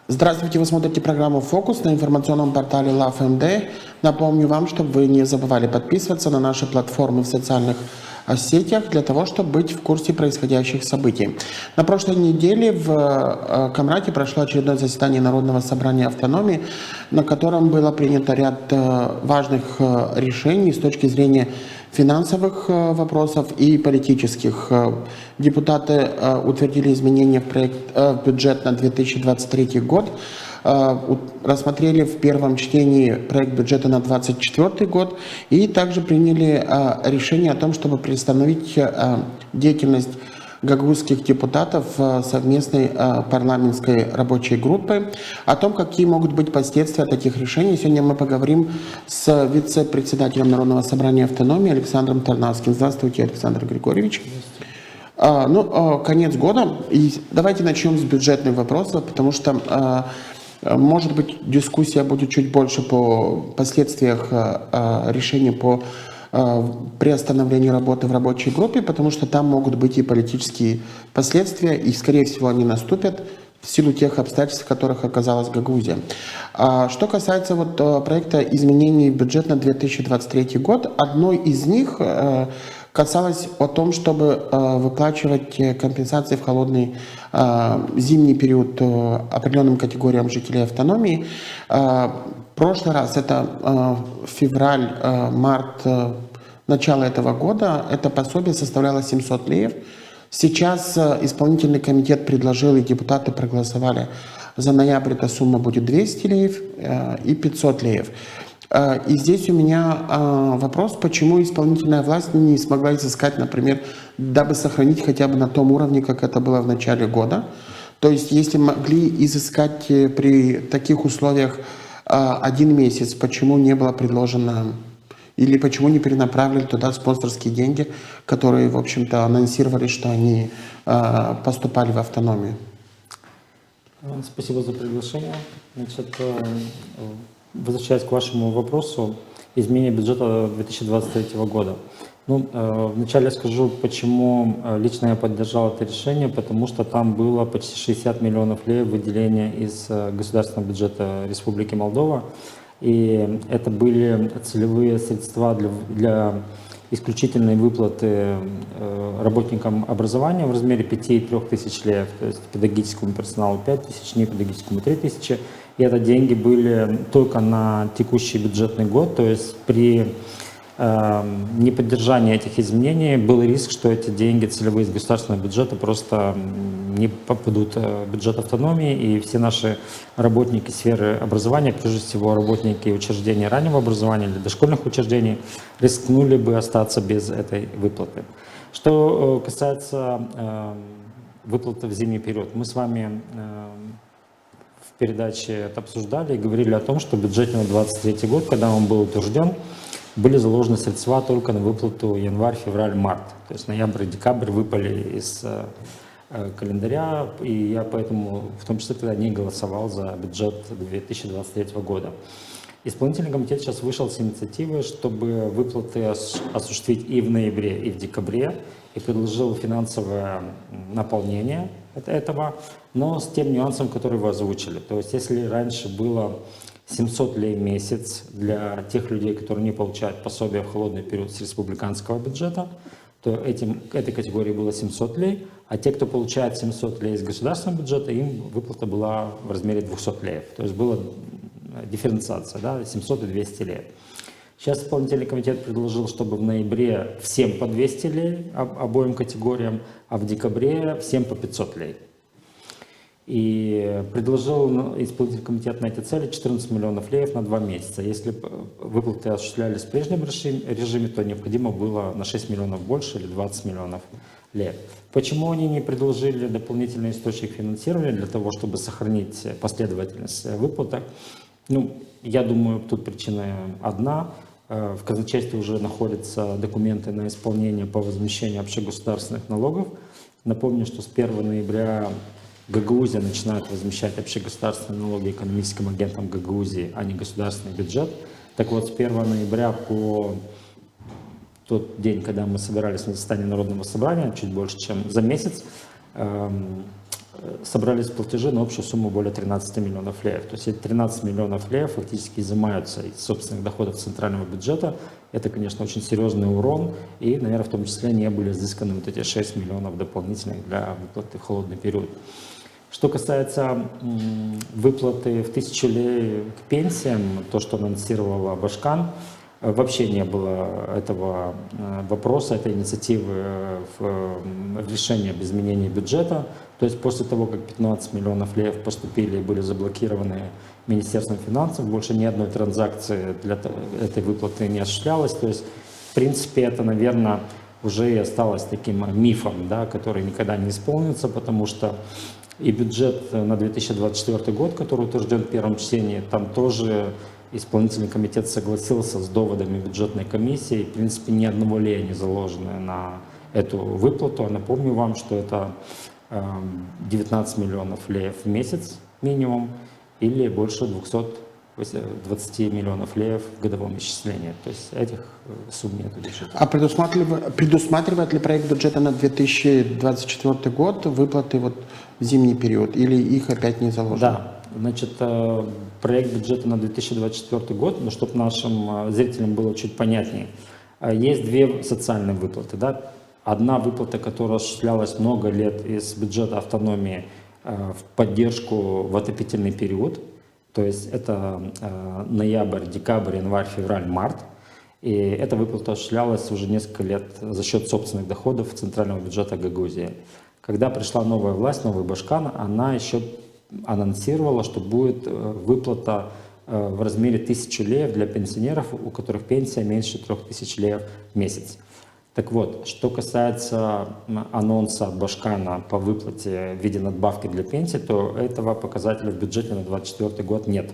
Здравствуйте, вы смотрите программу «Фокус» на информационном портале LoveMD. Напомню вам, чтобы вы не забывали подписываться на наши платформы в социальных сетях для того, чтобы быть в курсе происходящих событий. На прошлой неделе в Камрате прошло очередное заседание Народного собрания автономии, на котором было принято ряд важных решений с точки зрения финансовых вопросов и политических. Депутаты утвердили изменения в проект бюджет на 2023 год, рассмотрели в первом чтении проект бюджета на 2024 год и также приняли решение о том, чтобы приостановить деятельность гагаузских депутатов совместной парламентской рабочей группы. О том, какие могут быть последствия таких решений, сегодня мы поговорим с вице-председателем Народного собрания автономии Александром Тарнавским. Здравствуйте, Александр Григорьевич. Конец года, и давайте начнем с бюджетных вопросов, потому что, может быть, дискуссия будет чуть больше по последствиях решения по приостановлению работы в рабочей группе, потому что там могут быть и политические последствия, и, скорее всего, они наступят в силу тех обстоятельств, в которых оказалась Гагаузия. Что касается проекта изменений в бюджет на 2023 год, одной из них касалось о том, чтобы выплачивать компенсации в холодный зимний период определенным категориям жителей автономии. В прошлый раз, это февраль, март, начало этого года, это пособие составляло 700 леев. Сейчас исполнительный комитет предложил, и депутаты проголосовали за ноябрь, эта сумма будет 200 леев и 500 леев. И здесь у меня вопрос, почему исполнительная власть не смогла изыскать, например, дабы сохранить хотя бы на том уровне, как это было в начале года. То есть, если могли изыскать при таких условиях 1 месяц, почему не было предложено, или почему не перенаправили туда спонсорские деньги, которые, в общем-то, анонсировали, что они поступали в автономию? Спасибо за приглашение. Значит, возвращаясь к вашему вопросу, изменение бюджета 2023 года. Вначале я скажу, почему лично я поддержал это решение, потому что там было почти 60 миллионов леев выделения из государственного бюджета Республики Молдова. И это были целевые средства для исключительной выплаты работникам образования в размере 5,3 тысяч леев, то есть педагогическому персоналу 5 тысяч, непедагогическому 3 тысячи. И это деньги были только на текущий бюджетный год, то есть при неподдержании этих изменений был риск, что эти деньги целевые из государственного бюджета просто не попадут в бюджет автономии, и все наши работники сферы образования, прежде всего работники учреждений раннего образования или дошкольных учреждений, рискнули бы остаться без этой выплаты. Что касается выплаты в зимний период, мы с вами в передаче это обсуждали и говорили о том, что в бюджете на 2023 год, когда он был утвержден, были заложены средства только на выплату январь, февраль, март. То есть ноябрь и декабрь выпали из календаря, и я поэтому в том числе тогда не голосовал за бюджет 2023 года. Исполнительный комитет сейчас вышел с инициативой, чтобы выплаты осуществить и в ноябре, и в декабре, и предложил финансовое наполнение этого, но с тем нюансом, который вы озвучили. То есть если раньше было 700 лей в месяц для тех людей, которые не получают пособие в холодный период с республиканского бюджета, то этой категории было 700 лей, а те, кто получает 700 лей из государственного бюджета, им выплата была в размере 200 леев. То есть была дифференциация, да, 700 и 200 лей. Сейчас исполнительный комитет предложил, чтобы в ноябре всем по 200 лей, обоим категориям, а в декабре всем по 500 лей. И предложил исполнительный комитет на эти цели 14 миллионов леев на 2 месяца. Если выплаты осуществлялись в прежнем режиме, то необходимо было на 6 миллионов больше или 20 миллионов леев. Почему они не предложили дополнительный источник финансирования для того, чтобы сохранить последовательность выплаты? Я думаю, тут причина одна. В казначействе уже находятся документы на исполнение по возмещению общегосударственных налогов. Напомню, что с 1 ноября Гагаузия начинает возмещать общегосударственные налоги экономическим агентам Гагаузии, а не государственный бюджет. Так вот, с 1 ноября по тот день, когда мы собирались на заседании Народного собрания, чуть больше, чем за месяц, собрались платежи на общую сумму более 13 миллионов леев. То есть эти 13 миллионов леев фактически изымаются из собственных доходов центрального бюджета. Это, конечно, очень серьезный урон. И, наверное, в том числе не были изысканы вот эти 6 миллионов дополнительных для выплаты в холодный период. Что касается выплаты в 1000 лей к пенсиям, то, что анонсировала Башкан, вообще не было этого вопроса, этой инициативы в решении об изменении бюджета. То есть после того, как 15 миллионов леев поступили и были заблокированы Министерством финансов, больше ни одной транзакции для этой выплаты не осуществлялось. То есть, в принципе, это, наверное, уже и осталось таким мифом, да, который никогда не исполнится, потому что и бюджет на 2024 год, который утвержден в первом чтении, там тоже исполнительный комитет согласился с доводами бюджетной комиссии. В принципе, ни одного лея не заложено на эту выплату. Напомню вам, что это 19 миллионов леев в месяц минимум или больше 220 миллионов леев в годовом исчислении. То есть этих сумм нет. А предусматривает ли проект бюджета на 2024 год выплаты вот в зимний период или их опять не заложено? Да. Значит, проект бюджета на 2024 год, но чтобы нашим зрителям было чуть понятнее, есть две социальные выплаты. Да? Одна выплата, которая осуществлялась много лет из бюджета автономии в поддержку в отопительный период, то есть это ноябрь, декабрь, январь, февраль, март. И эта выплата осуществлялась уже несколько лет за счет собственных доходов центрального бюджета Гагаузии. Когда пришла новая власть, новый Башкан, она еще анонсировала, что будет выплата в размере 1000 леев для пенсионеров, у которых пенсия меньше 3000 леев в месяц. Так вот, что касается анонса от Башкана по выплате в виде надбавки для пенсии, то этого показателя в бюджете на 2024 год нет.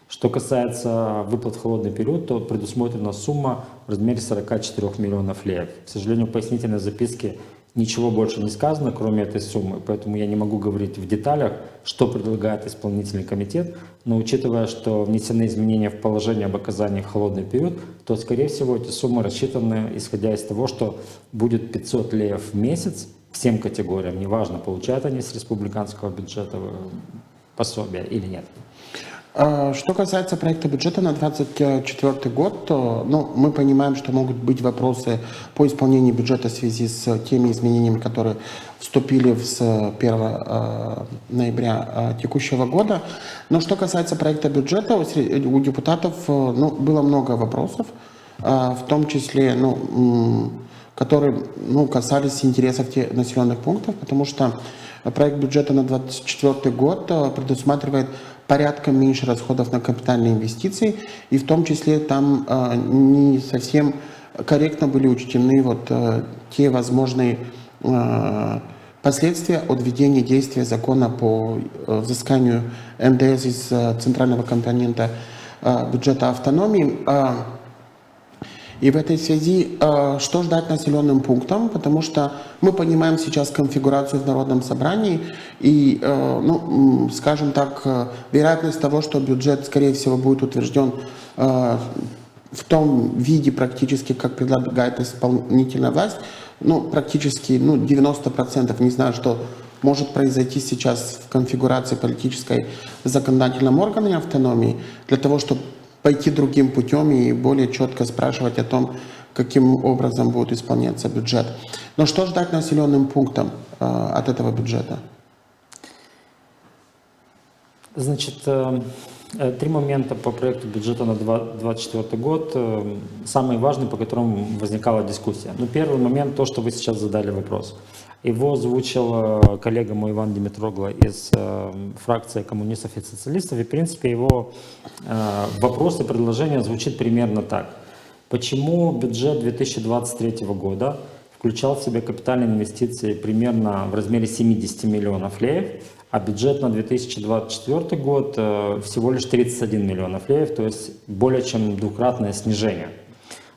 Что касается выплат в холодный период, то предусмотрена сумма в размере 44 миллионов леев. К сожалению, в пояснительной записке ничего больше не сказано, кроме этой суммы, поэтому я не могу говорить в деталях, что предлагает исполнительный комитет, но учитывая, что внесены изменения в положение об оказании в холодный период, то, скорее всего, эти суммы рассчитаны, исходя из того, что будет 500 леев в месяц всем категориям, неважно, получают они с республиканского бюджета пособие или нет. Что касается проекта бюджета на 2024 год, то мы понимаем, что могут быть вопросы по исполнению бюджета в связи с теми изменениями, которые вступили с 1 ноября текущего года. Но что касается проекта бюджета, у депутатов было много вопросов, в том числе которые касались интересов населенных пунктов, потому что проект бюджета на 2024 год предусматривает порядком меньше расходов на капитальные инвестиции, и в том числе там не совсем корректно были учтены те возможные последствия от введения действия закона по взысканию НДС из центрального компонента бюджета автономии. И в этой связи, что ждать населенным пунктам, потому что мы понимаем сейчас конфигурацию в Народном собрании, и, скажем так, вероятность того, что бюджет, скорее всего, будет утвержден в том виде практически, как предлагает исполнительная власть, практически 90%, не знаю, что может произойти сейчас в конфигурации политической в законодательном органе автономии, для того, чтобы пойти другим путем и более четко спрашивать о том, каким образом будет исполняться бюджет. Но что ждать населенным пунктам от этого бюджета? Значит, 3 момента по проекту бюджета на 2024 год, самые важные, по которым возникала дискуссия. Первый момент, то, что вы сейчас задали вопрос. Его озвучил коллега мой Иван Димитрогло из фракции коммунистов и социалистов. И, в принципе, его вопрос и предложение звучит примерно так. Почему бюджет 2023 года включал в себя капитальные инвестиции примерно в размере 70 миллионов леев, а бюджет на 2024 год всего лишь 31 миллионов леев, то есть более чем двукратное снижение?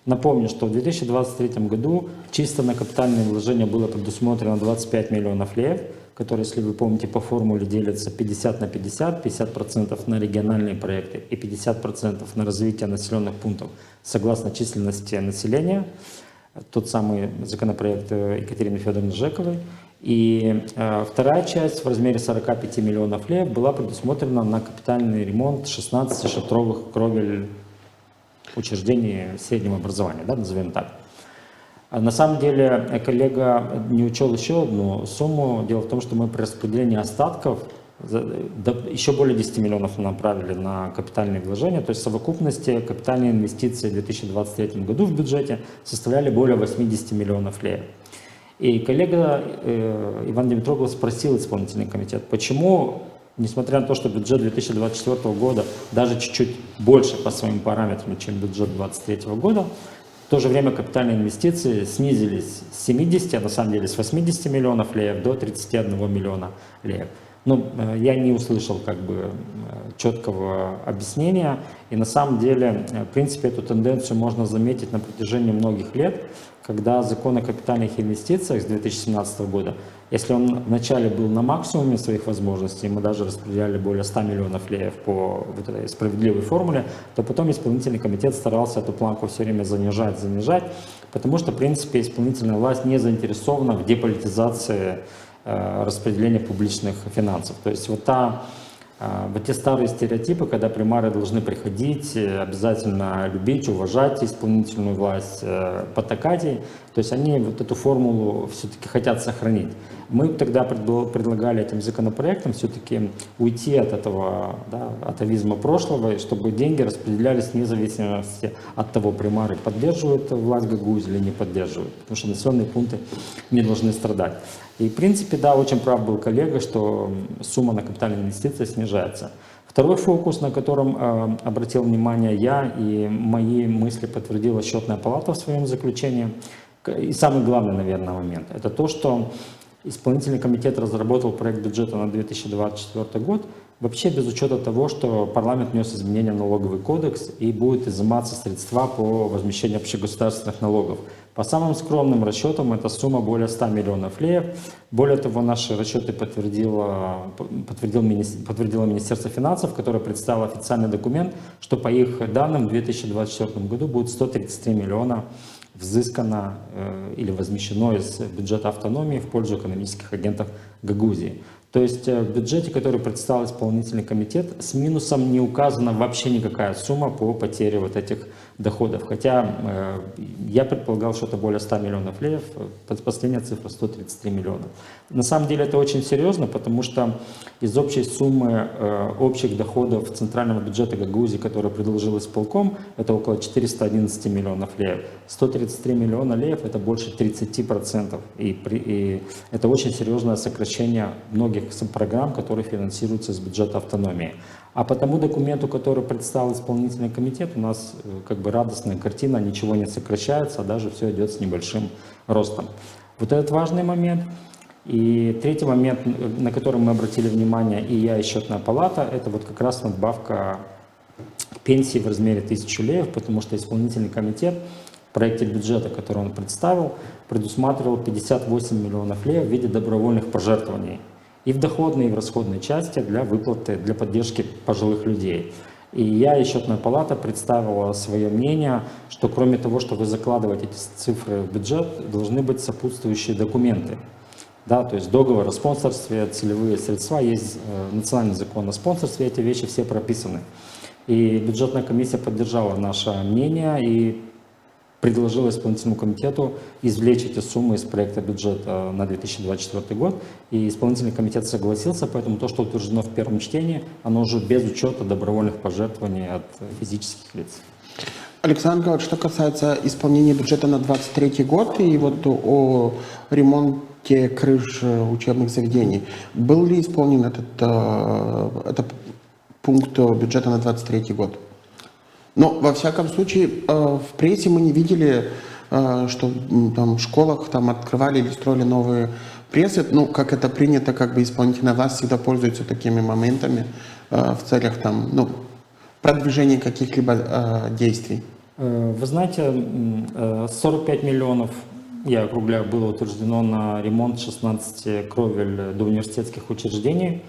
Напомню, что в 2023 году чисто на капитальные вложения было предусмотрено 25 миллионов лев, которые, если вы помните, по формуле делятся 50 на 50, 50% на региональные проекты и 50% на развитие населенных пунктов согласно численности населения. Тот самый законопроект Екатерины Федоровны Жековой. И вторая часть в размере 45 миллионов лев была предусмотрена на капитальный ремонт 16 шатровых кровель учреждений среднего образования, да, назовем так. На самом деле коллега не учел еще одну сумму. Дело в том, что мы при распределении остатков еще более 10 миллионов направили на капитальные вложения. То есть в совокупности капитальные инвестиции в 2023 году в бюджете составляли более 80 миллионов лев. И коллега Иван Димитроглов спросил исполнительный комитет, почему, несмотря на то, что бюджет 2024 года даже чуть-чуть больше по своим параметрам, чем бюджет 2023 года, в то же время капитальные инвестиции снизились с 70, а на самом деле с 80 миллионов лев до 31 миллиона лев. Ну, я не услышал как бы четкого объяснения, и на самом деле, в принципе, эту тенденцию можно заметить на протяжении многих лет, когда закон о капитальных инвестициях с 2017 года, если он вначале был на максимуме своих возможностей, мы даже распределяли более 100 миллионов лев по вот этой справедливой формуле, то потом исполнительный комитет старался эту планку все время занижать, потому что, в принципе, исполнительная власть не заинтересована в деполитизации распределения публичных финансов. То есть вот те старые стереотипы, когда примары должны приходить, обязательно любить, уважать исполнительную власть, потакать ей, то есть они вот эту формулу все-таки хотят сохранить. Мы тогда предлагали этим законопроектом все-таки уйти от этого, да, атовизма прошлого, чтобы деньги распределялись вне зависимости от того, примары поддерживают власть Гагаузии или не поддерживают, потому что населенные пункты не должны страдать. И, в принципе, да, очень прав был коллега, что сумма на капитальные инвестиции снижается. Второй фокус, на котором обратил внимание я, и мои мысли подтвердила Счетная палата в своем заключении, и самый главный, наверное, момент, это то, что исполнительный комитет разработал проект бюджета на 2024 год, вообще без учета того, что парламент внес изменения в налоговый кодекс и будет изыматься средства по возмещению общегосударственных налогов. По самым скромным расчетам, эта сумма более 100 миллионов лев. Более того, наши расчеты подтвердило Министерство финансов, которое представило официальный документ, что по их данным в 2024 году будет 133 миллиона взыскано или возмещено из бюджета автономии в пользу экономических агентов Гагаузии. То есть в бюджете, который представил исполнительный комитет, с минусом не указана вообще никакая сумма по потере вот этих доходов. Хотя я предполагал, что это более 100 миллионов лев, последняя цифра 133 миллиона. На самом деле это очень серьезно, потому что из общей суммы общих доходов центрального бюджета Гагаузии, который предложил исполком, это около 411 миллионов лев. 133 миллиона лев это больше 30%. И это очень серьезное сокращение многих программ, которые финансируются из бюджета автономии. А по тому документу, который представил исполнительный комитет, у нас как бы радостная картина, ничего не сокращается, а даже все идет с небольшим ростом. Вот этот важный момент. И третий момент, на который мы обратили внимание, и я, и Счетная палата, это вот как раз надбавка к пенсии в размере 1000 лев, потому что исполнительный комитет в проекте бюджета, который он представил, предусматривал 58 миллионов лев в виде добровольных пожертвований и в доходной, и в расходной части для выплаты, для поддержки пожилых людей. И я и Счетная палата представила свое мнение, что кроме того, что вы закладываете эти цифры в бюджет, должны быть сопутствующие документы. Да, то есть договор о спонсорстве, целевые средства, есть национальный закон о спонсорстве, эти вещи все прописаны. И бюджетная комиссия поддержала наше мнение и предложила исполнительному комитету извлечь эти суммы из проекта бюджета на 2024 год. И исполнительный комитет согласился, поэтому то, что утверждено в первом чтении, оно уже без учета добровольных пожертвований от физических лиц. Александр Николаевич, что касается исполнения бюджета на 2023 год и вот о ремонте крыш учебных заведений, был ли исполнен этот пункт бюджета на 2023 год? Но, во всяком случае, в прессе мы не видели, что там в школах там открывали или строили новые прессы. Ну, как это принято, как бы исполнительная власть всегда пользуется такими моментами в целях там, ну, продвижения каких-либо действий. Вы знаете, 45 миллионов, я округляю, было утверждено на ремонт 16 кровель до университетских учреждений.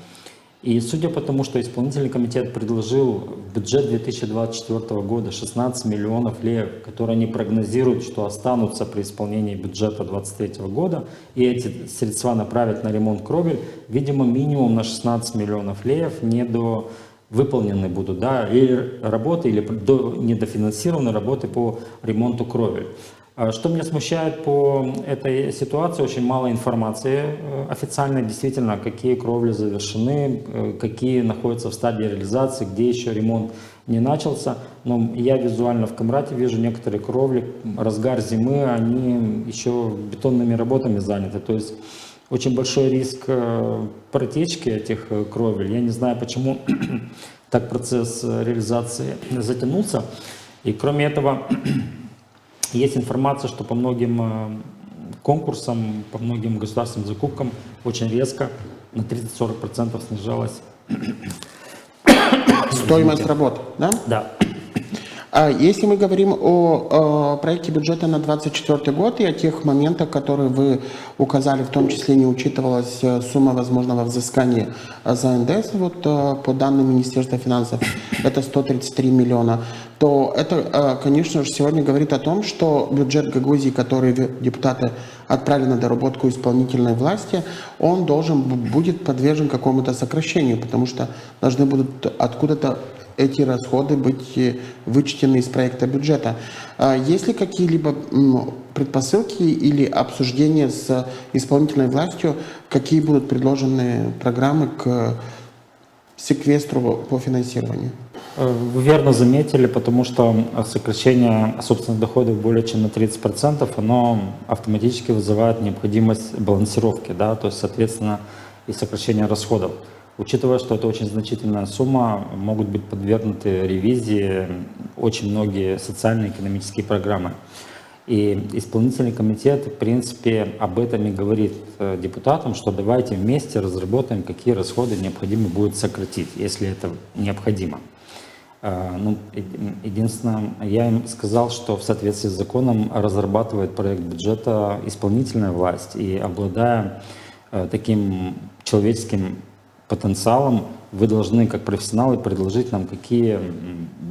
И судя по тому, что исполнительный комитет предложил в бюджет 2024 года 16 миллионов леев, которые они прогнозируют, что останутся при исполнении бюджета 2023 года, и эти средства направят на ремонт кровель, видимо, минимум на 16 миллионов леев выполнены будут, да, или работы, или недофинансированы работы по ремонту кровель. Что меня смущает по этой ситуации, очень мало информации официальной, действительно, какие кровли завершены, какие находятся в стадии реализации, где еще ремонт не начался. Но я визуально в Камрате вижу некоторые кровли, разгар зимы, они еще бетонными работами заняты. То есть очень большой риск протечки этих кровель. Я не знаю, почему так процесс реализации затянулся. И кроме этого, есть информация, что по многим конкурсам, по многим государственным закупкам очень резко на 30-40% снижалась Стоимость работ, да? Да. Если мы говорим о проекте бюджета на 2024 год и о тех моментах, которые вы указали, в том числе не учитывалась сумма возможного взыскания за НДС, вот по данным Министерства финансов, это 133 миллиона, то это, конечно же, сегодня говорит о том, что бюджет Гагаузии, который депутаты отправили на доработку исполнительной власти, он будет подвержен какому-то сокращению, потому что должны будут откуда-то эти расходы быть вычтены из проекта бюджета. Есть ли какие-либо предпосылки или обсуждения с исполнительной властью, какие будут предложены программы к секвестру по финансированию? Вы верно заметили, потому что сокращение собственных доходов более чем на 30%, оно автоматически вызывает необходимость балансировки, да, то есть, соответственно, и сокращение расходов. Учитывая, что это очень значительная сумма, могут быть подвергнуты ревизии очень многие социально-экономические программы. И исполнительный комитет, в принципе, об этом и говорит депутатам, что давайте вместе разработаем, какие расходы необходимо будет сократить, если это необходимо. Единственное, я им сказал, что в соответствии с законом разрабатывает проект бюджета исполнительная власть, и обладая таким человеческим потенциалом, вы должны, как профессионалы, предложить нам, какие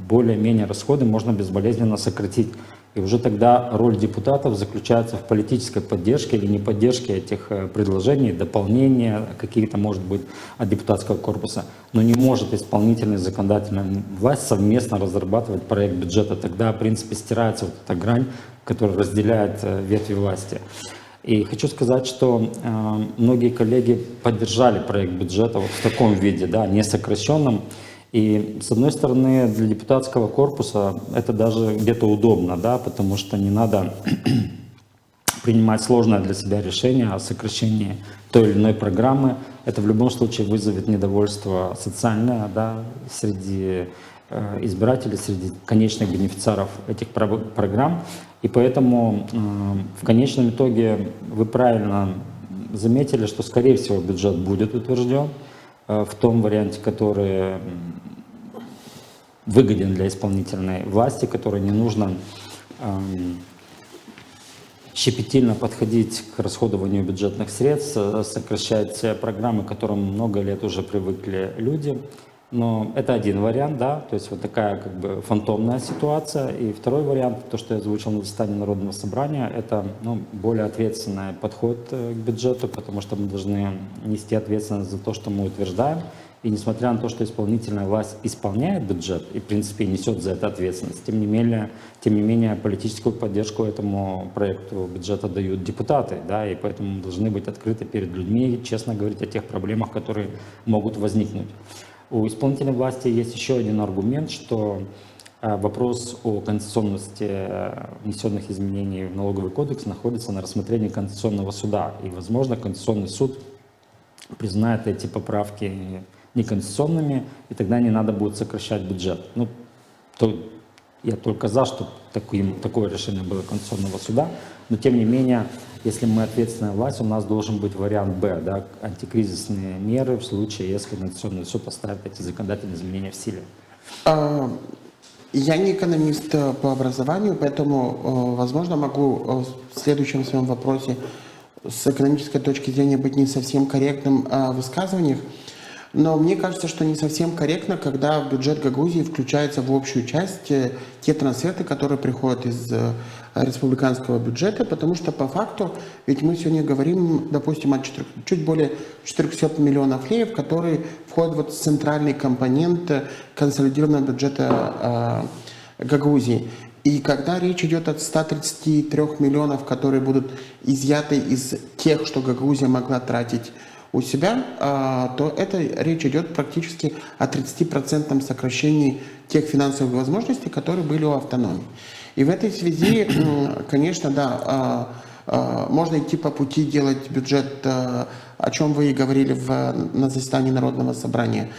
более-менее расходы можно безболезненно сократить. И уже тогда роль депутатов заключается в политической поддержке или неподдержке этих предложений, дополнения какие-то, может быть, от депутатского корпуса. Но не может исполнительная и законодательная власть совместно разрабатывать проект бюджета. Тогда, в принципе, стирается вот эта грань, которая разделяет ветви власти. И хочу сказать, что многие коллеги поддержали проект бюджета вот в таком виде, да, не сокращенном. И с одной стороны, для депутатского корпуса это даже где-то удобно, да, потому что не надо принимать сложное для себя решение о сокращении той или иной программы. Это в любом случае вызовет недовольство социальное, да, среди избирателей, среди конечных бенефициаров этих программ. И поэтому в конечном итоге вы правильно заметили, что, скорее всего, бюджет будет утвержден в том варианте, который выгоден для исполнительной власти, который не нужно щепетильно подходить к расходованию бюджетных средств, сокращать программы, к которым много лет уже привыкли люди. Но это один вариант, да, то есть вот такая как бы фантомная ситуация. И второй вариант, то, что я озвучил на заседании Народного собрания, это более ответственный подход к бюджету, потому что мы должны нести ответственность за то, что мы утверждаем. И несмотря на то, что исполнительная власть исполняет бюджет и, в принципе, несет за это ответственность, тем не менее политическую поддержку этому проекту бюджета дают депутаты, да, и поэтому мы должны быть открыты перед людьми и честно говорить о тех проблемах, которые могут возникнуть. У исполнительной власти есть еще один аргумент, что вопрос о конституционности внесенных изменений в налоговый кодекс находится на рассмотрении Конституционного суда. И, возможно, Конституционный суд признает эти поправки неконституционными, и тогда не надо будет сокращать бюджет. Я только за, что такое решение было Конституционного суда, но тем не менее, если мы ответственная власть, у нас должен быть вариант Б, да, антикризисные меры в случае, если Конституционный суд оставит эти законодательные изменения в силе. Я не экономист по образованию, поэтому, возможно, могу в следующем своем вопросе с экономической точки зрения быть не совсем корректным в высказываниях. Но мне кажется, что не совсем корректно, когда в бюджет Гагаузии включаются в общую часть те трансферты, которые приходят из республиканского бюджета, потому что по факту, ведь мы сегодня говорим, допустим, о чуть более 400 миллионов леев, которые входят вот в центральный компонент консолидированного бюджета Гагаузии. И когда речь идет о 133 миллионов, которые будут изъяты из тех, что Гагаузия могла тратить у себя, то это речь идет практически о 30% сокращении тех финансовых возможностей, которые были у автономии. И в этой связи, конечно, да, можно идти по пути делать бюджет, о чем вы и говорили на заседании Народного собрания,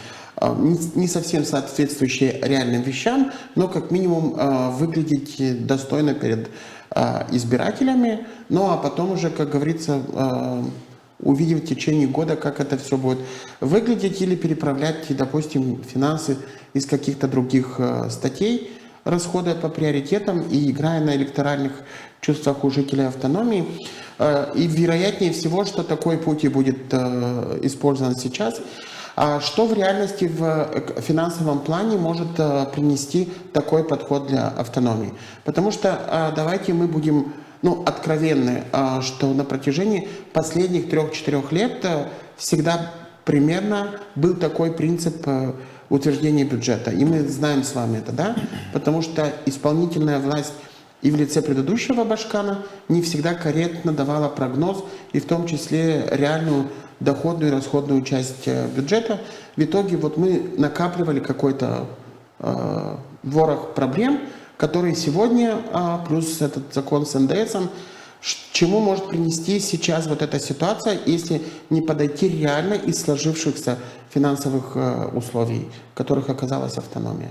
не совсем соответствующие реальным вещам, но как минимум выглядеть достойно перед избирателями, ну а потом уже, как говорится, увидим в течение года, как это все будет выглядеть, или переправлять, допустим, финансы из каких-то других статей, расходуя по приоритетам и играя на электоральных чувствах у жителей автономии. И вероятнее всего, что такой путь и будет использован сейчас. А что в реальности в финансовом плане может принести такой подход для автономии? Потому что давайте мы будем откровенны, что на протяжении последних 3-4 лет всегда примерно был такой принцип утверждения бюджета. И мы знаем с вами это, да? Потому что исполнительная власть и в лице предыдущего Башкана не всегда корректно давала прогноз, и в том числе реальную доходную и расходную часть бюджета. В итоге вот мы накапливали какой-то ворох проблем, которые сегодня, плюс этот закон с НДСом, чему может принести сейчас вот эта ситуация, если не подойти реально из сложившихся финансовых условий, в которых оказалась автономия?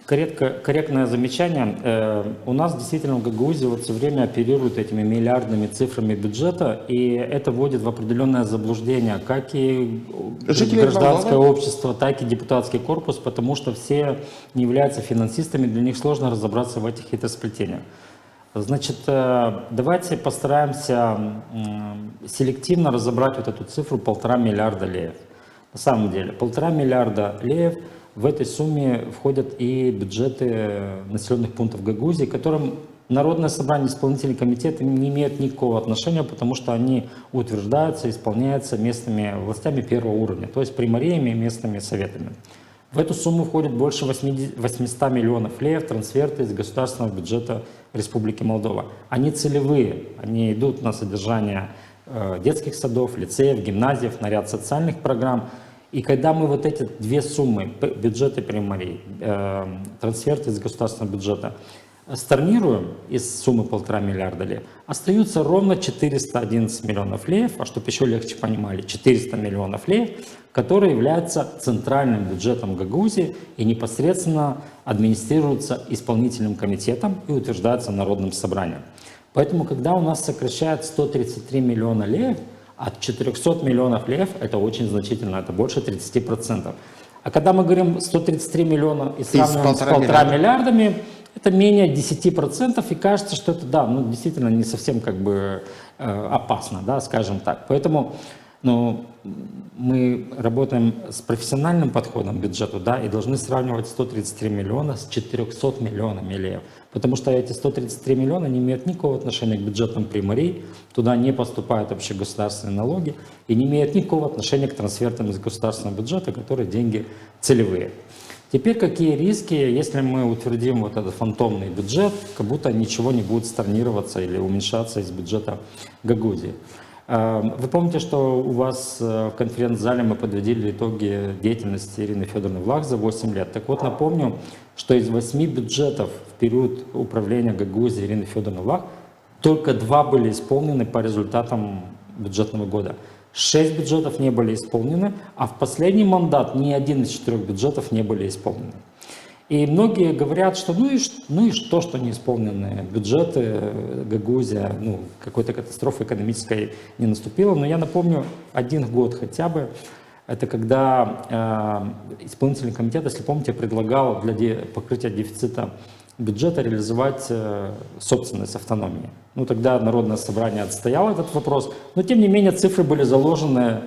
Корректное замечание. У нас действительно в Гагаузии вот все время оперируют этими миллиардными цифрами бюджета, и это вводит в определенное заблуждение как и Жители гражданское Львова, общество, так и депутатский корпус, потому что все не являются финансистами, для них сложно разобраться в этих хитросплетениях. Значит, давайте постараемся селективно разобрать вот эту цифру 1,5 миллиарда леев. На самом деле, 1,5 миллиарда леев — в этой сумме входят и бюджеты населенных пунктов Гагаузии, к которым Народное собрание, исполнительный комитет не имеют никакого отношения, потому что они утверждаются, исполняются местными властями первого уровня, то есть примариями и местными советами. В эту сумму входит больше 800 миллионов леев трансферты из государственного бюджета Республики Молдова. Они целевые, они идут на содержание детских садов, лицеев, гимназиев, на ряд социальных программ. И когда мы вот эти две суммы, бюджеты примарий, трансферты из государственного бюджета, storнируем из суммы 1,5 миллиарда леев, остаются ровно 411 миллионов леев, а чтобы еще легче понимали, 400 миллионов леев, которые являются центральным бюджетом Гагаузии и непосредственно администрируются исполнительным комитетом и утверждаются Народным собранием. Поэтому, когда у нас сокращают 133 миллиона леев, от 400 миллионов леев это очень значительно, это больше 30%. А когда мы говорим 133 миллиона и сравниваем с 1,5 миллиардами, это менее 10%, и кажется, что это, да, действительно не совсем как бы опасно, да, скажем так. Поэтому мы работаем с профессиональным подходом к бюджету, да, и должны сравнивать 133 миллиона с 400 миллионами леев. Потому что эти 133 миллиона не имеют никакого отношения к бюджетам примарий, туда не поступают общегосударственные налоги и не имеют никакого отношения к трансфертам из государственного бюджета, которые деньги целевые. Теперь какие риски, если мы утвердим вот этот фантомный бюджет, как будто ничего не будет storнироваться или уменьшаться из бюджета Гагаузии. Вы помните, что у вас в конференц-зале мы подводили итоги деятельности Ирины Федоровны Влах за 8 лет. Так вот, напомню, что из 8 бюджетов в период управления Гагаузией Ирины Федоровны Влах только 2 были исполнены по результатам бюджетного года. 6 бюджетов не были исполнены, а в последний мандат ни один из 4 бюджетов не были исполнены. И многие говорят, что ну и что, что не исполнены бюджеты, Гагаузия, какой-то катастрофы экономической не наступила. Но я напомню, 1 год хотя бы Это когда исполнительный комитет, если помните, предлагал для покрытия дефицита бюджета реализовать собственность автономии. Ну, тогда Народное собрание отстояло этот вопрос, но тем не менее цифры были заложены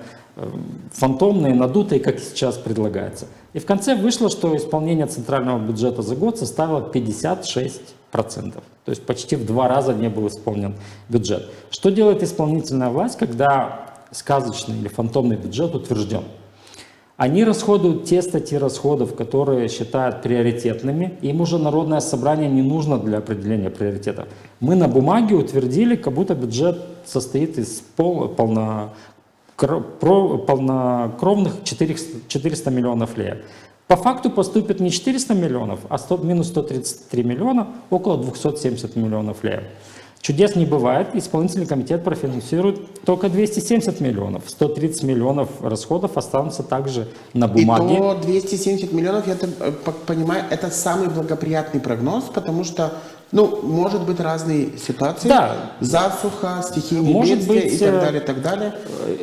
фантомные, надутые, как сейчас предлагается. И в конце вышло, что исполнение центрального бюджета за год составило 56%. То есть почти в 2 раза не был исполнен бюджет. Что делает исполнительная власть, когда сказочный или фантомный бюджет утвержден? Они расходуют те статьи расходов, которые считают приоритетными. Им уже Народное собрание не нужно для определения приоритетов. Мы на бумаге утвердили, как будто бюджет состоит из полнокровных 400 миллионов леев. По факту поступит не 400 миллионов, а минус 133 миллиона, около 270 миллионов леев. Чудес не бывает, исполнительный комитет профинансирует только 270 миллионов, 130 миллионов расходов останутся также на бумаге. И то 270 миллионов, я понимаю, это самый благоприятный прогноз, потому что, ну, может быть разные ситуации, да. Засуха, стихийные бедствия и так далее, и так далее.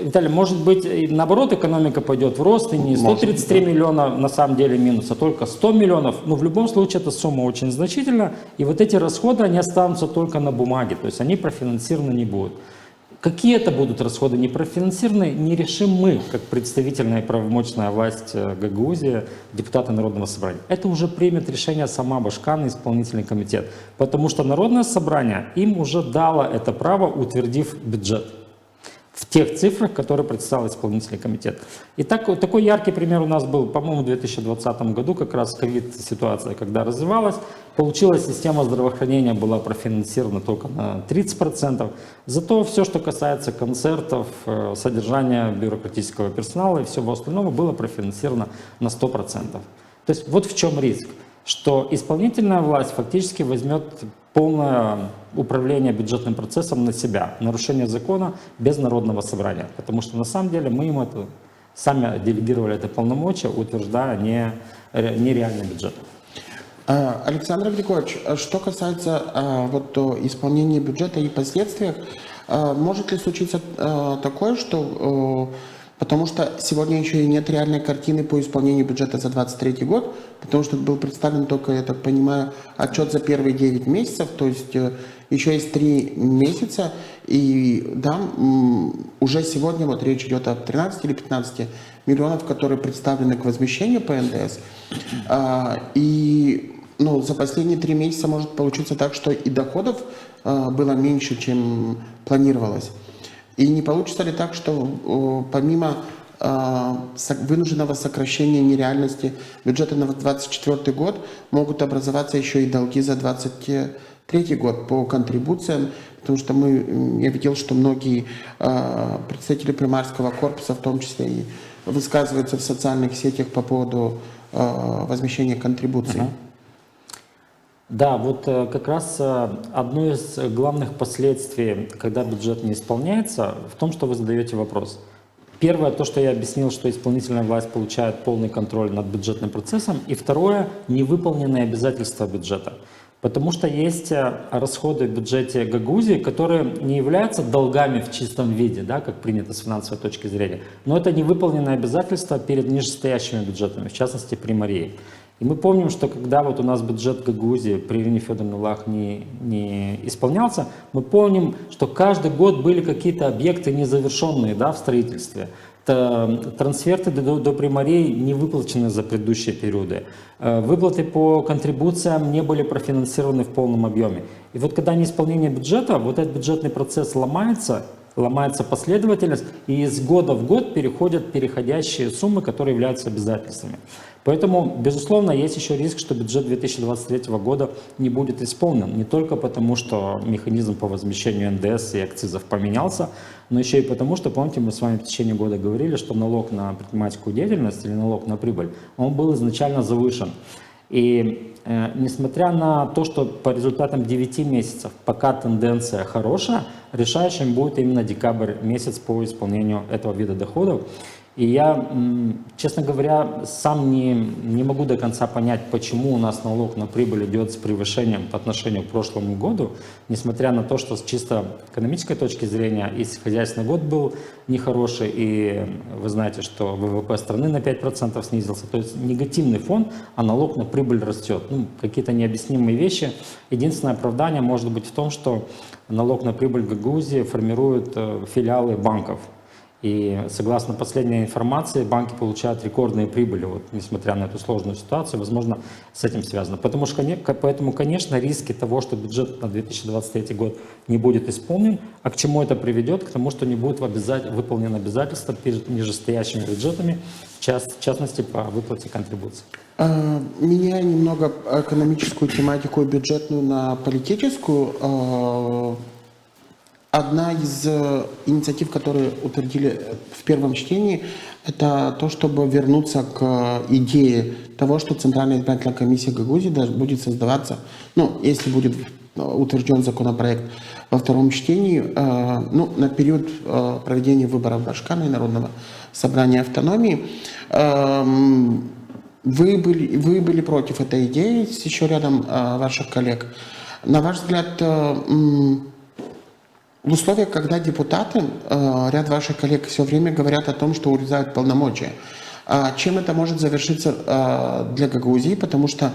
Виталий, может быть, и наоборот, экономика пойдет в рост, и не 133 миллиона на самом деле минус, а только 100 миллионов. Но в любом случае эта сумма очень значительна, и вот эти расходы, они останутся только на бумаге, то есть они профинансированы не будут. Какие это будут расходы не профинансированные, не решим мы, как представительная и правомочная власть Гагаузии, депутаты Народного собрания. Это уже примет решение сама Башкан и исполнительный комитет, потому что Народное собрание им уже дало это право, утвердив бюджет в тех цифрах, которые представил исполнительный комитет. И такой яркий пример у нас был, по-моему, в 2020 году, как раз ковид-ситуация, когда развивалась. Получилось, система здравоохранения была профинансирована только на 30%. Зато все, что касается концертов, содержания бюрократического персонала и всего остального, было профинансировано на 100%. То есть вот в чем риск, что исполнительная власть фактически возьмет полное управление бюджетным процессом на себя, нарушение закона без Народного собрания, потому что на самом деле мы им это сами делегировали это полномочия, утверждая нереальный бюджет. Александр Григорьевич, что касается вот исполнения бюджета и последствий, может ли случиться такое, что потому что сегодня еще и нет реальной картины по исполнению бюджета за 2023 год, потому что был представлен только, я так понимаю, отчет за первые 9 месяцев, то есть еще есть 3 месяца, и да, уже сегодня вот речь идет о 13 или 15 миллионов, которые представлены к возмещению по НДС, и ну, за последние 3 месяца может получиться так, что и доходов было меньше, чем планировалось. И не получится ли так, что помимо вынужденного сокращения нереальности бюджета на 2024 год могут образоваться еще и долги за 2023 год по контрибуциям, потому что я видел, что многие представители примарского корпуса, в том числе и высказываются в социальных сетях по поводу возмещения контрибуций. Да, вот как раз одно из главных последствий, когда бюджет не исполняется, в том, что вы задаете вопрос. Первое, то, что я объяснил, что исполнительная власть получает полный контроль над бюджетным процессом. И второе, невыполненные обязательства бюджета. Потому что есть расходы в бюджете Гагаузии, которые не являются долгами в чистом виде, да, как принято с финансовой точки зрения, но это невыполненные обязательства перед нижестоящими бюджетами, в частности Приморьей. И мы помним, что когда вот у нас бюджет Гагаузии при Ирине Федоровне Лах не исполнялся, мы помним, что каждый год были какие-то объекты незавершенные, да, в строительстве. Трансферты до Приморьей не выплачены за предыдущие периоды. Выплаты по контрибуциям не были профинансированы в полном объеме. И вот когда неисполнение бюджета, вот этот бюджетный процесс ломается последовательность, и из года в год переходят переходящие суммы, которые являются обязательствами. Поэтому, безусловно, есть еще риск, что бюджет 2023 года не будет исполнен. Не только потому, что механизм по возмещению НДС и акцизов поменялся, но еще и потому, что, помните, мы с вами в течение года говорили, что налог на предпринимательскую деятельность или налог на прибыль, он был изначально завышен. И несмотря на то, что по результатам 9 месяцев пока тенденция хорошая, решающим будет именно декабрь месяц по исполнению этого вида доходов. И я, честно говоря, сам не могу до конца понять, почему у нас налог на прибыль идет с превышением по отношению к прошлому году, несмотря на то, что с чисто экономической точки зрения и хозяйственный год был нехороший, и вы знаете, что ВВП страны на 5% снизился. То есть негативный фон, а налог на прибыль растет. Какие-то необъяснимые вещи. Единственное оправдание может быть в том, что налог на прибыль в Гагаузии формируют филиалы банков. И согласно последней информации, банки получают рекордные прибыли, вот, несмотря на эту сложную ситуацию, возможно, с этим связано. Поэтому, конечно, риски того, что бюджет на 2023 год не будет исполнен, а к чему это приведет? К тому, что не будут выполнены обязательства перед нижестоящими бюджетами, в частности, по выплате контрибуций. Меняя немного экономическую тематику бюджетную на политическую, одна из инициатив, которые утвердили в первом чтении, это то, чтобы вернуться к идее того, что Центральная избирательная комиссия Гагаузии будет создаваться, если будет утвержден законопроект во втором чтении, на период проведения выборов Башкана и Народного собрания автономии. Вы были против этой идеи с еще рядом ваших коллег. На ваш взгляд, в условиях, когда депутаты, ряд ваших коллег все время говорят о том, что урезают полномочия, чем это может завершиться для Гагаузии? Потому что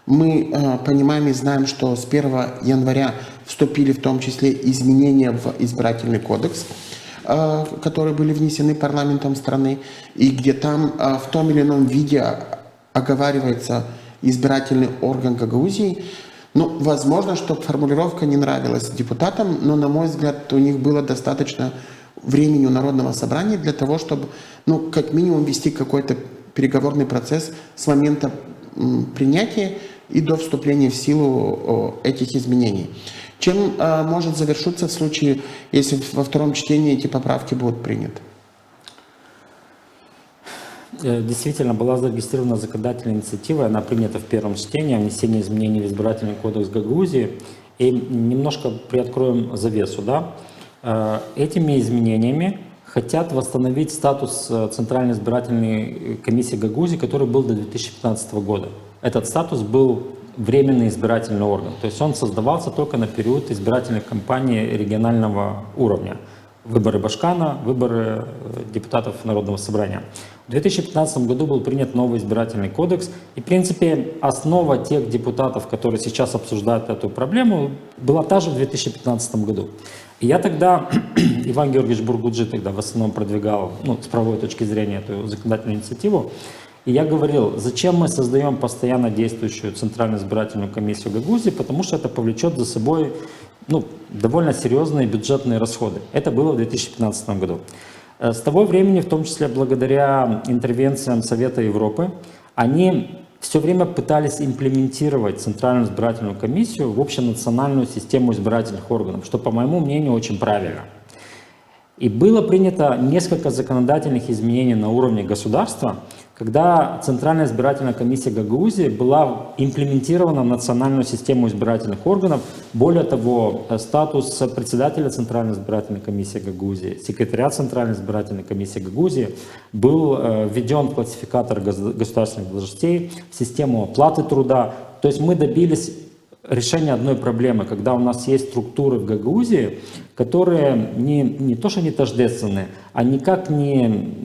мы понимаем и знаем, что с 1 января вступили в том числе изменения в избирательный кодекс, которые были внесены парламентом страны, и где там в том или ином виде оговаривается избирательный орган Гагаузии. Возможно, что формулировка не нравилась депутатам, но, на мой взгляд, у них было достаточно времени у Народного собрания для того, чтобы, как минимум, вести какой-то переговорный процесс с момента принятия и до вступления в силу этих изменений. Чем может завершиться в случае, если во втором чтении эти поправки будут приняты? Действительно, была зарегистрирована законодательная инициатива, она принята в первом чтении, о внесении изменений в избирательный кодекс Гагаузии. И немножко приоткроем завесу. Этими изменениями хотят восстановить статус Центральной избирательной комиссии Гагаузии, который был до 2015 года. Этот статус был временный избирательный орган, то есть он создавался только на период избирательной кампании регионального уровня. Выборы Башкана, выборы депутатов Народного собрания. В 2015 году был принят новый избирательный кодекс, и, в принципе, основа тех депутатов, которые сейчас обсуждают эту проблему, была та же в 2015 году. И я тогда, Иван Георгиевич Бургуджи тогда в основном продвигал, с правовой точки зрения, эту законодательную инициативу, и я говорил, зачем мы создаем постоянно действующую Центральную избирательную комиссию Гагаузии, потому что это повлечет за собой довольно серьезные бюджетные расходы. Это было в 2015 году. С того времени, в том числе благодаря интервенциям Совета Европы, они все время пытались имплементировать Центральную избирательную комиссию в общенациональную систему избирательных органов, что, по моему мнению, очень правильно. И было принято несколько законодательных изменений на уровне государства, когда Центральная избирательная комиссия Гагаузии была имплементирована в национальную систему избирательных органов. Более того, статус председателя Центральной избирательной комиссии Гагаузии, секретаря Центральной избирательной комиссии Гагаузии был введен в классификатор государственных должностей, в систему оплаты труда. То есть мы добились решения одной проблемы, когда у нас есть структуры в Гагаузии, которые не то что не тождественны, а никак не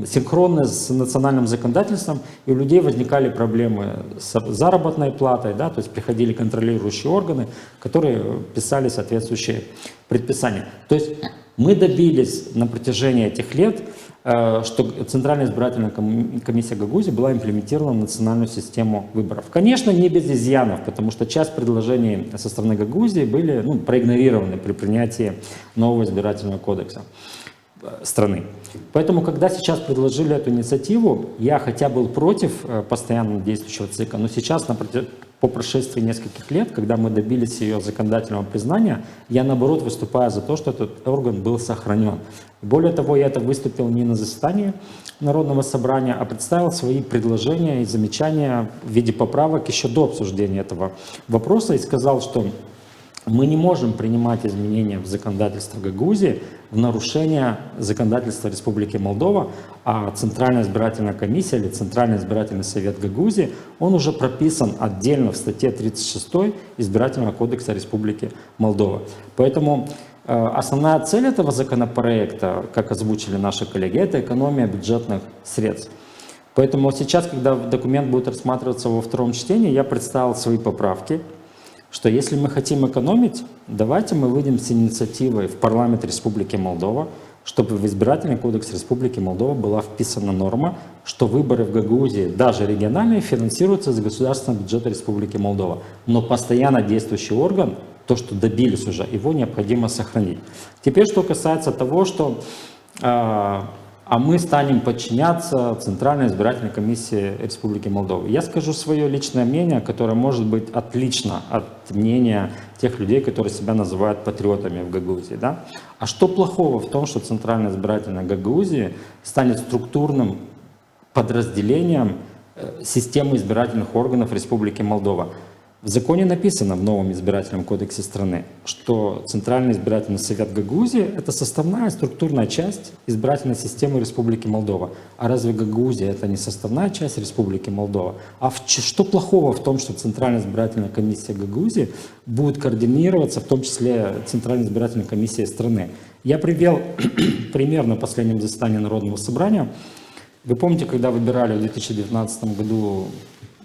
синхронны с национальным законодательством, и у людей возникали проблемы с заработной платой, то есть приходили контролирующие органы, которые писали соответствующие предписания. То есть мы добились на протяжении этих лет, что Центральная избирательная комиссия Гагаузии была имплементирована в национальную систему выборов. Конечно, не без изъянов, потому что часть предложений со стороны Гагаузии были проигнорированы при принятии нового избирательного кодекса страны. Поэтому, когда сейчас предложили эту инициативу, я хотя был против постоянно действующего ЦИКа, но сейчас, по прошествии нескольких лет, когда мы добились ее законодательного признания, я, наоборот, выступаю за то, что этот орган был сохранен. Более того, я это выступил не на заседании Народного собрания, а представил свои предложения и замечания в виде поправок еще до обсуждения этого вопроса и сказал, что мы не можем принимать изменения в законодательство Гагаузии в нарушение законодательства Республики Молдова, а Центральная избирательная комиссия или Центральный избирательный совет Гагаузии, он уже прописан отдельно в статье 36 Избирательного кодекса Республики Молдова. Поэтому основная цель этого законопроекта, как озвучили наши коллеги, это экономия бюджетных средств. Поэтому сейчас, когда документ будет рассматриваться во втором чтении, я представил свои поправки, что если мы хотим экономить, давайте мы выйдем с инициативой в парламент Республики Молдова, чтобы в избирательный кодекс Республики Молдова была вписана норма, что выборы в Гагаузии, даже региональные, финансируются из государственного бюджета Республики Молдова. Но постоянно действующий орган, то, что добились уже, его необходимо сохранить. Теперь, что касается того, что мы станем подчиняться Центральной избирательной комиссии Республики Молдова. Я скажу свое личное мнение, которое может быть отлично от мнения тех людей, которые себя называют патриотами в Гагаузии. Да? А что плохого в том, что Центральная избирательная Гагаузии станет структурным подразделением системы избирательных органов Республики Молдова? В законе написано в новом избирательном кодексе страны, что Центральный избирательный совет Гагаузии — это составная структурная часть избирательной системы Республики Молдова. А разве Гагаузия — это не составная часть Республики Молдова? А что плохого в том, что Центральная избирательная комиссия Гагаузии будет координироваться, в том числе Центральной избирательной комиссией страны? Я привел пример на последнем заседании Народного собрания. Вы помните, когда выбирали в 2019 году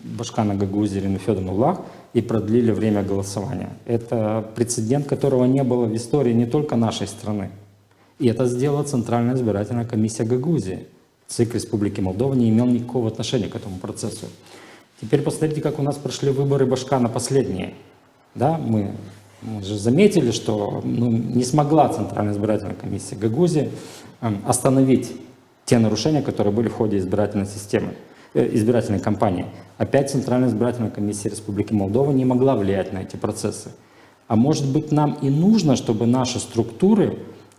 Башкана Гагаузии Ирину Федоровну Влах и продлили время голосования. Это прецедент, которого не было в истории не только нашей страны. И это сделала Центральная избирательная комиссия Гагаузии. ЦИК Республики Молдова не имел никакого отношения к этому процессу. Теперь посмотрите, как у нас прошли выборы Башкана последние. Да, мы же заметили, что не смогла Центральная избирательная комиссия Гагаузии остановить те нарушения, которые были в ходе избирательной системы, избирательной кампании. Опять Центральная избирательная комиссия Республики Молдова не могла влиять на эти процессы. А может быть, нам и нужно, чтобы наши структуры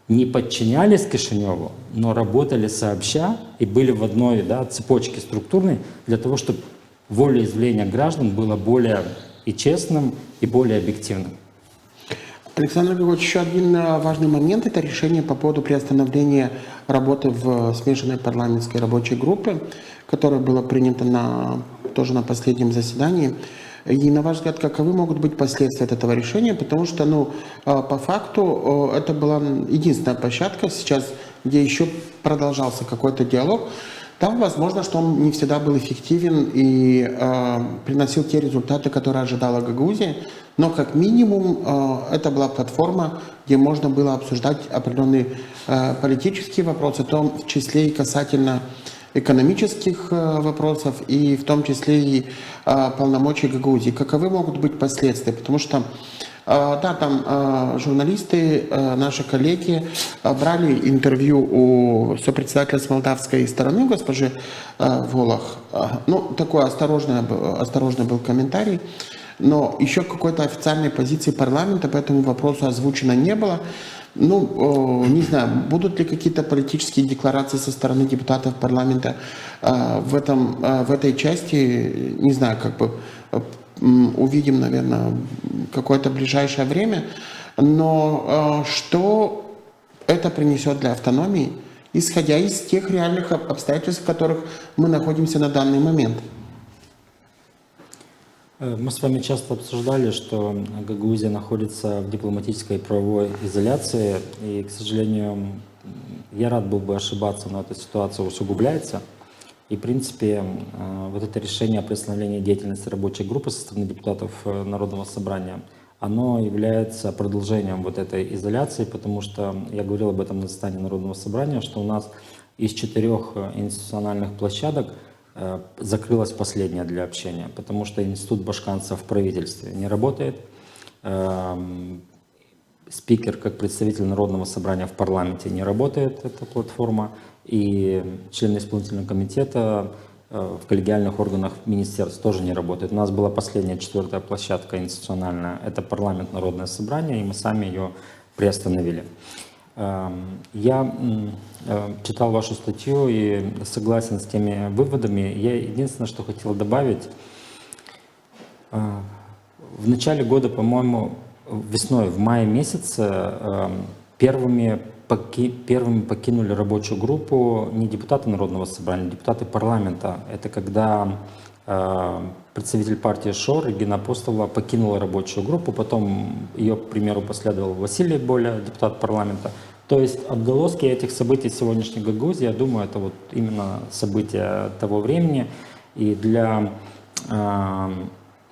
не подчинялись Кишиневу, но работали сообща и были в одной цепочке структурной для того, чтобы волеизъявление граждан было более и честным, и более объективным. Александр Григорьевич, еще один важный момент – это решение по поводу приостановления работы в смешанной парламентской рабочей группе, которое было принято тоже на последнем заседании. И, на ваш взгляд, каковы могут быть последствия от этого решения? Потому что, по факту, это была единственная площадка сейчас, где еще продолжался какой-то диалог. Там, возможно, что он не всегда был эффективен и приносил те результаты, которые ожидала Гагаузия, но как минимум это была платформа, где можно было обсуждать определенные политические вопросы, в том числе и касательно экономических вопросов, и в том числе и полномочий Гагаузии. Каковы могут быть последствия? Потому что там журналисты, наши коллеги брали интервью у сопредседателя с молдавской стороны, госпожи Волох. Такой осторожный был комментарий, но еще какой-то официальной позиции парламента по этому вопросу озвучено не было. Не знаю, будут ли какие-то политические декларации со стороны депутатов парламента в этой части, не знаю, увидим, наверное, какое-то ближайшее время. Но что это принесет для автономии, исходя из тех реальных обстоятельств, в которых мы находимся на данный момент? Мы с вами часто обсуждали, что Гагаузия находится в дипломатической и правовой изоляции, и, к сожалению, я рад был бы ошибаться, но эта ситуация усугубляется. И, в принципе, вот это решение о приостановлении деятельности рабочей группы со стороны депутатов Народного собрания, оно является продолжением вот этой изоляции, потому что я говорил об этом на заседании Народного собрания, что у нас из 4 институциональных площадок закрылась последняя для общения, потому что институт башканцев в правительстве не работает. Спикер, как представитель Народного собрания в парламенте, не работает, эта платформа, и члены исполнительного комитета в коллегиальных органах министерств тоже не работают. У нас была последняя 4-я площадка институциональная, это парламент, Народное собрание, и мы сами ее приостановили. Я читал вашу статью и согласен с теми выводами. Я единственное, что хотел добавить. В начале года, по-моему, весной, в мае месяце, первыми покинули рабочую группу не депутаты Народного собрания, а депутаты парламента. Это когда представитель партии ШОР Регина Апостолова покинула рабочую группу, потом ее, к примеру, последовал Василий Боля, депутат парламента. То есть отголоски этих событий сегодняшней Гагаузии, я думаю, это вот именно события того времени. И для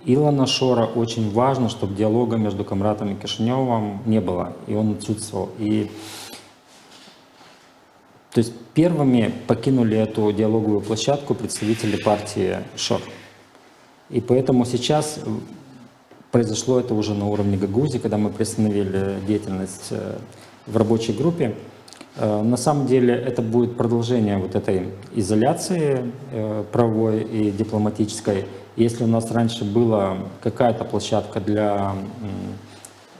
Илона Шора очень важно, чтобы диалога между Камратом и Кишиневым не было, и он отсутствовал. И, то есть первыми покинули эту диалоговую площадку представители партии ШОР. И поэтому сейчас произошло это уже на уровне Гагаузии, когда мы приостановили деятельность в рабочей группе. На самом деле это будет продолжение вот этой изоляции правовой и дипломатической. Если у нас раньше была какая-то площадка для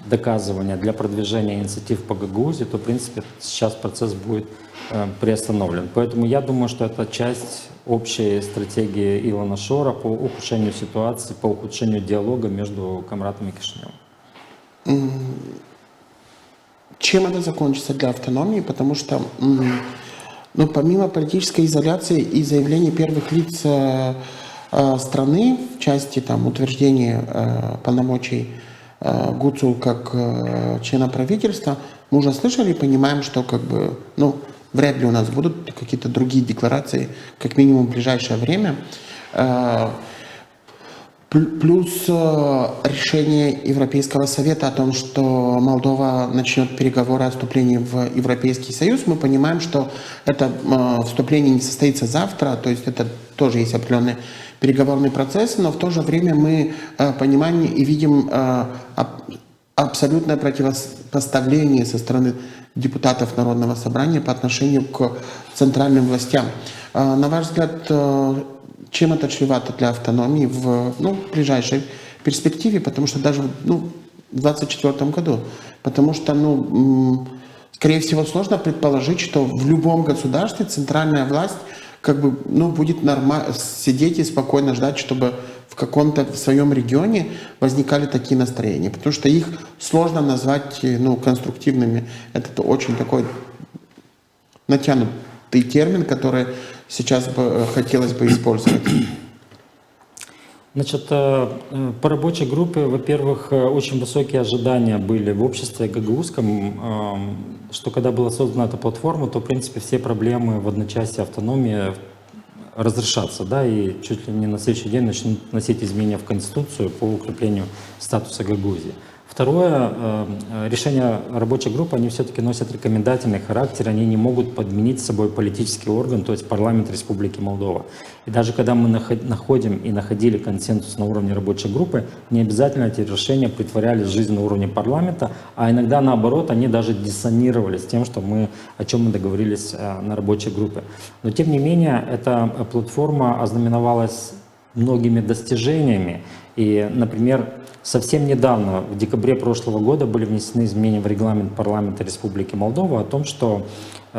доказывания, для продвижения инициатив по Гагаузии, то, в принципе, сейчас процесс будет приостановлен. Поэтому я думаю, что это часть общей стратегии Илона Шора по ухудшению ситуации, по ухудшению диалога между Камратом и Кишиневым. Чем это закончится для автономии? Потому что, ну, помимо политической изоляции и заявлений первых лиц страны в части там, утверждения полномочий Гуцул как члена правительства, мы уже слышали и понимаем, что как бы, ну, вряд ли у нас будут какие-то другие декларации, как минимум в ближайшее время. Плюс решение Европейского совета о том, что Молдова начнет переговоры о вступлении в Европейский Союз, мы понимаем, что это вступление не состоится завтра, то есть это тоже есть определенные переговорные процессы, но в то же время мы понимаем и видим абсолютное противопоставление со стороны депутатов Народного собрания по отношению к центральным властям. На ваш взгляд, чем это чревато для автономии в ближайшей перспективе, потому что даже в 2024 году, потому что, скорее всего, сложно предположить, что в любом государстве центральная власть будет сидеть и спокойно ждать, чтобы в каком-то своем регионе возникали такие настроения, потому что их сложно назвать конструктивными. Это очень такой натянутый термин, который сейчас хотелось бы использовать. Значит, по рабочей группе, во-первых, очень высокие ожидания были в обществе гагаузском, что когда была создана эта платформа, то, в принципе, все проблемы в одночасье автономии разрешатся, да, и чуть ли не на следующий день начнут носить изменения в Конституцию по укреплению статуса Гагаузии. Второе, решения рабочей группы, они все-таки носят рекомендательный характер, они не могут подменить собой политический орган, то есть парламент Республики Молдова. И даже когда мы находим и находили консенсус на уровне рабочей группы, не обязательно эти решения притворялись в жизнь на уровне парламента, а иногда наоборот, они даже диссонировали с тем, о чем мы договорились на рабочей группе. Но тем не менее, эта платформа ознаменовалась многими достижениями. И, например, совсем недавно, в декабре прошлого года, были внесены изменения в регламент парламента Республики Молдова о том, что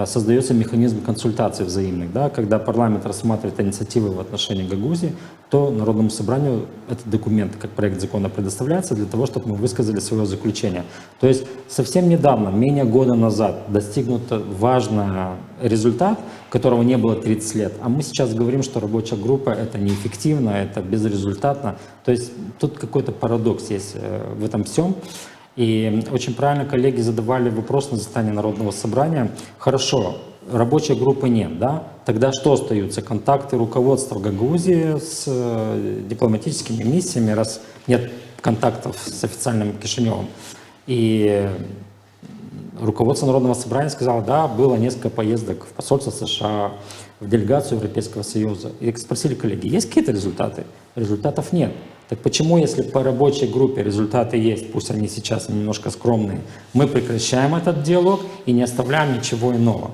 создается механизм консультаций взаимных. Да? Когда парламент рассматривает инициативы в отношении Гагаузии, то Народному собранию этот документ, как проект закона, предоставляется для того, чтобы мы высказали свое заключение. То есть совсем недавно, менее года назад, достигнут важный результат, которого не было 30 лет. А мы сейчас говорим, что рабочая группа — это неэффективно, это безрезультатно. То есть тут какой-то парадокс есть в этом всем. И очень правильно коллеги задавали вопрос на заседании Народного собрания. Хорошо, рабочей группы нет, да? Тогда что остаются? Контакты руководства Гагаузии с дипломатическими миссиями, раз нет контактов с официальным Кишиневым. И руководство Народного собрания сказало, да, было несколько поездок в посольство США, в делегацию Европейского Союза. И спросили коллеги, есть какие-то результаты? Результатов нет. Так почему, если по рабочей группе результаты есть, пусть они сейчас немножко скромные, мы прекращаем этот диалог и не оставляем ничего иного?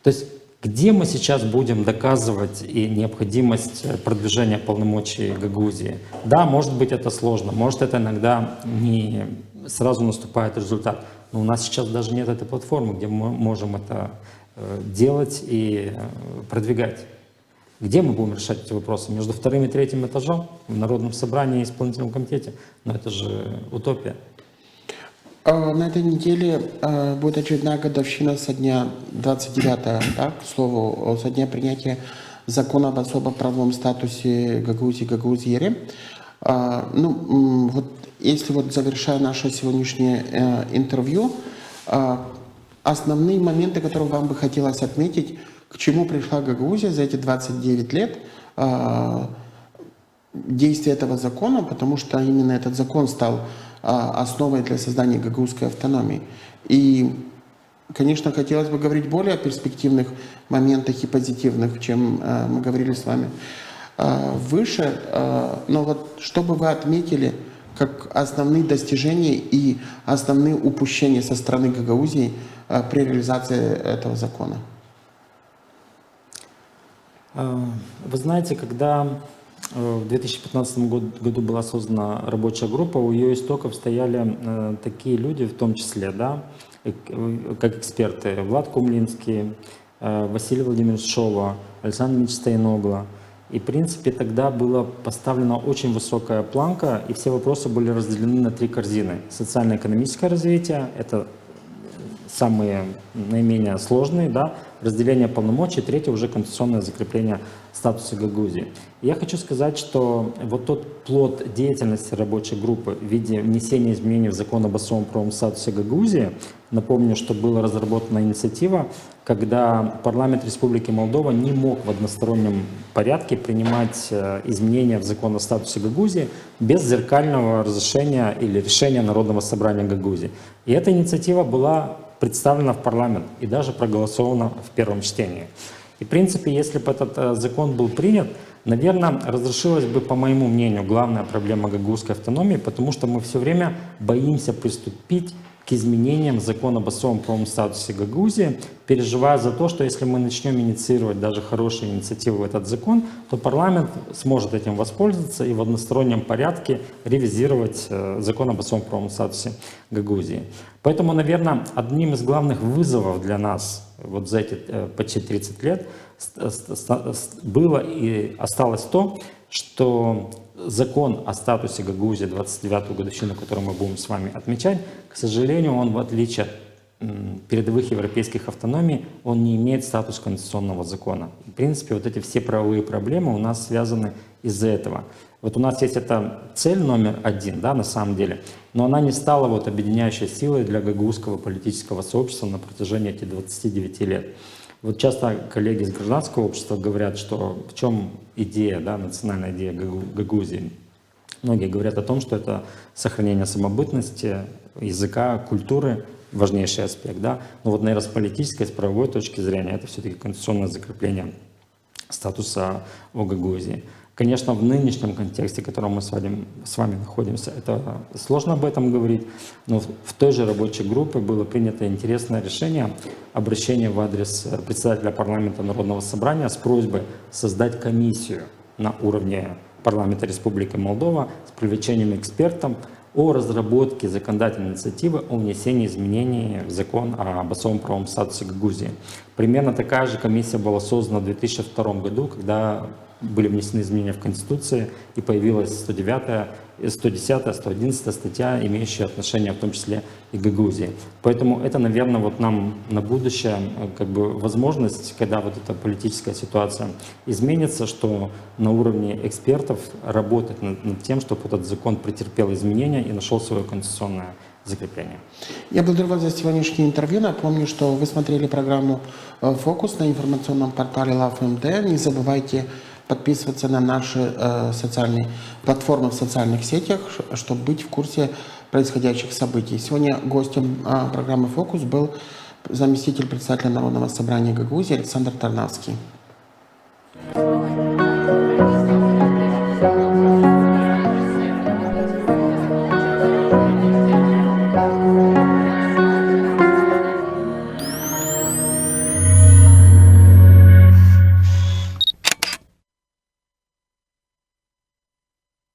То есть где мы сейчас будем доказывать и необходимость продвижения полномочий Гагаузии? Да, может быть, это сложно, может, это иногда не сразу наступает результат, но у нас сейчас даже нет этой платформы, где мы можем это делать и продвигать. Где мы будем решать эти вопросы? Между вторым и третьим этажом, в Народном собрании и исполнительном комитете? Но это же утопия. На этой неделе будет очередная годовщина со дня 29, да, к слову, со дня принятия закона об особо правовом статусе Гагаузии. Вот если вот завершая наше сегодняшнее интервью, основные моменты, которые вам бы хотелось отметить, к чему пришла Гагаузия за эти 29 лет действия этого закона, потому что именно этот закон стал основой для создания гагаузской автономии. И, конечно, хотелось бы говорить более о перспективных моментах и позитивных, чем мы говорили с вами выше. Но вот что бы вы отметили как основные достижения и основные упущения со стороны Гагаузии при реализации этого закона? Вы знаете, когда в 2015 году была создана рабочая группа, у ее истоков стояли такие люди, в том числе, да, как эксперты: Влад Кумлинский, Василий Владимирович Шова, Александр Ильич Стояногло. И, в принципе, тогда была поставлена очень высокая планка, и все вопросы были разделены на 3 корзины. Социально-экономическое развитие — это самые наименее сложные, да, разделение полномочий, 3 уже конституционное закрепление статуса Гагаузии. И я хочу сказать, что вот тот плод деятельности рабочей группы в виде внесения изменений в закон об особом правовом статусе Гагаузии, напомню, что была разработана инициатива, когда парламент Республики Молдова не мог в одностороннем порядке принимать изменения в закон о статусе Гагаузии без зеркального разрешения или решения Народного собрания Гагаузии. И эта инициатива была представлена в парламент и даже проголосована в первом чтении. И, в принципе, если бы этот закон был принят, наверное, разрешилась бы, по моему мнению, главная проблема гагаузской автономии, потому что мы все время боимся приступить к изменениям закона об особом правовом статусе Гагаузии, переживая за то, что если мы начнем инициировать даже хорошие инициативы в этот закон, то парламент сможет этим воспользоваться и в одностороннем порядке ревизировать закон об особом правовом статусе Гагаузии. Поэтому, наверное, одним из главных вызовов для нас вот за эти почти 30 лет было и осталось то, что закон о статусе Гагаузии, 29-ю годовщину, которую мы будем с вами отмечать, к сожалению, он, в отличие от передовых европейских автономий, он не имеет статус конституционного закона. В принципе, вот эти все правовые проблемы у нас связаны из-за этого. Вот у нас есть эта цель номер 1, да, на самом деле, но она не стала вот объединяющей силой для гагаузского политического сообщества на протяжении этих 29 лет. Вот часто коллеги из гражданского общества говорят, что в чем идея, да, национальная идея Гагаузии. Многие говорят о том, что это сохранение самобытности, языка, культуры, важнейший аспект. Да? Но вот, наверное, с политической, с правовой точки зрения, это все-таки конституционное закрепление статуса о Гагаузии. Конечно, в нынешнем контексте, в котором мы с вами находимся, это сложно об этом говорить, но в той же рабочей группе было принято интересное решение, обращение в адрес председателя парламента Народного собрания с просьбой создать комиссию на уровне парламента Республики Молдова с привлечением экспертов о разработке законодательной инициативы о внесении изменений в закон об особом правовом статусе Гагаузии. Примерно такая же комиссия была создана в 2002 году, когда были внесены изменения в Конституции, и появилась 109, 110, 111 статья, имеющая отношение в том числе и к Гагаузии. Поэтому это, наверное, вот нам на будущее как бы возможность, когда вот эта политическая ситуация изменится, что на уровне экспертов работать над тем, чтобы этот закон претерпел изменения и нашел свое конституционное закрепление. Я благодарю вас за сегодняшнее интервью. Напомню, что вы смотрели программу «Фокус» на информационном портале LoveMD. Не забывайте подписываться на наши социальные платформы в социальных сетях, чтобы быть в курсе происходящих событий. Сегодня гостем программы «Фокус» был заместитель председателя Народного собрания Гагаузии Александр Тарнавский.